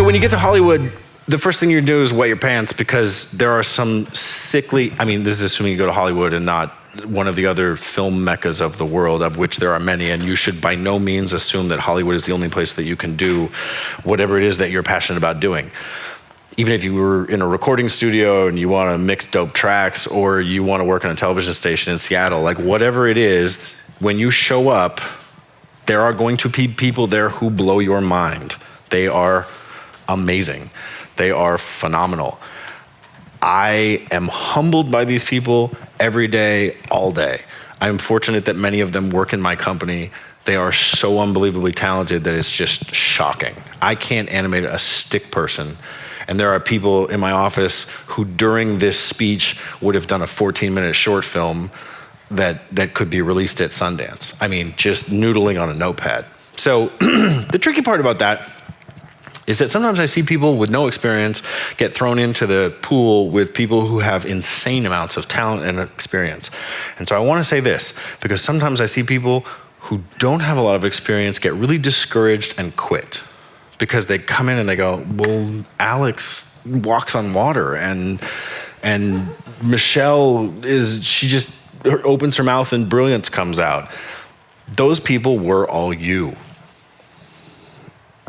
So when you get to Hollywood, the first thing you do is wet your pants because there are some sickly, I mean, this is assuming you go to Hollywood and not one of the other film meccas of the world, of which there are many, and you should by no means assume that Hollywood is the only place that you can do whatever it is that you're passionate about doing. Even if you were in a recording studio and you want to mix dope tracks, or you want to work on a television station in Seattle, like whatever it is, when you show up, there are going to be people there who blow your mind. They are amazing. They are phenomenal. I am humbled by these people every day, all day. I'm fortunate that many of them work in my company. They are so unbelievably talented that it's just shocking. I can't animate a stick person. And there are people in my office who during this speech would have done a 14-minute short film that could be released at Sundance. I mean, just noodling on a notepad. So the tricky part about that is that sometimes I see people with no experience get thrown into the pool with people who have insane amounts of talent and experience. And so I want to say this, because sometimes I see people who don't have a lot of experience get really discouraged and quit. Because they come in and they go, well, Alex walks on water, and Michelle she just opens her mouth and brilliance comes out. Those people were all you.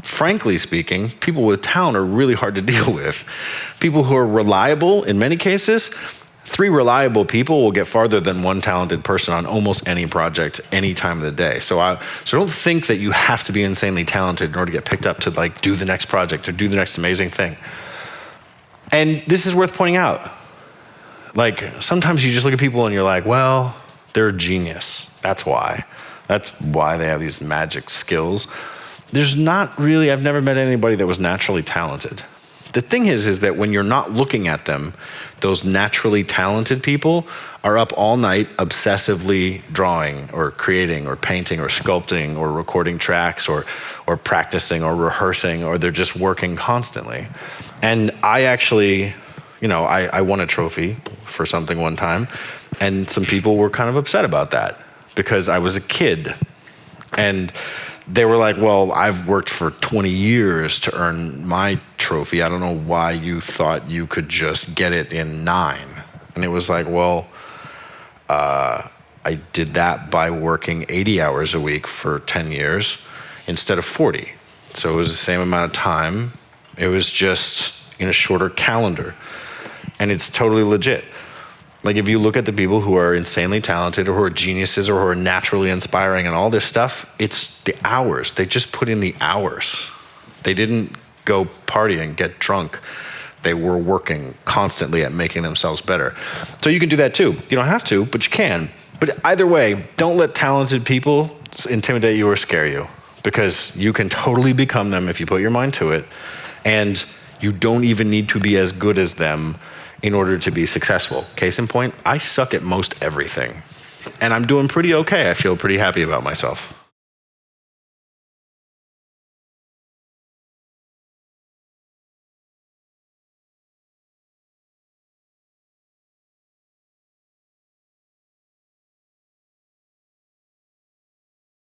Frankly speaking, people with talent are really hard to deal with. People who are reliable, in many cases, 3 reliable people will get farther than 1 talented person on almost any project, any time of the day. So don't think that you have to be insanely talented in order to get picked up to like do the next project or do the next amazing thing. And this is worth pointing out. Like sometimes you just look at people and you're like, well, they're a genius. That's why. That's why they have these magic skills. There's not really, I've never met anybody that was naturally talented. The thing is that when you're not looking at them, those naturally talented people are up all night obsessively drawing or creating or painting or sculpting or recording tracks or practicing or rehearsing, or they're just working constantly. And I actually, I won a trophy for something one time, and some people were kind of upset about that because I was a kid. And they were like, well, I've worked for 20 years to earn my trophy. I don't know why you thought you could just get it in 9. And it was like, well, I did that by working 80 hours a week for 10 years instead of 40. So it was the same amount of time. It was just in a shorter calendar. And it's totally legit. Like if you look at the people who are insanely talented or who are geniuses or who are naturally inspiring and all this stuff, it's the hours. They just put in the hours. They didn't go party and get drunk. They were working constantly at making themselves better. So you can do that too. You don't have to, but you can. But either way, don't let talented people intimidate you or scare you, because you can totally become them if you put your mind to it. And you don't even need to be as good as them in order to be successful. Case in point, I suck at most everything. And I'm doing pretty okay. I feel pretty happy about myself.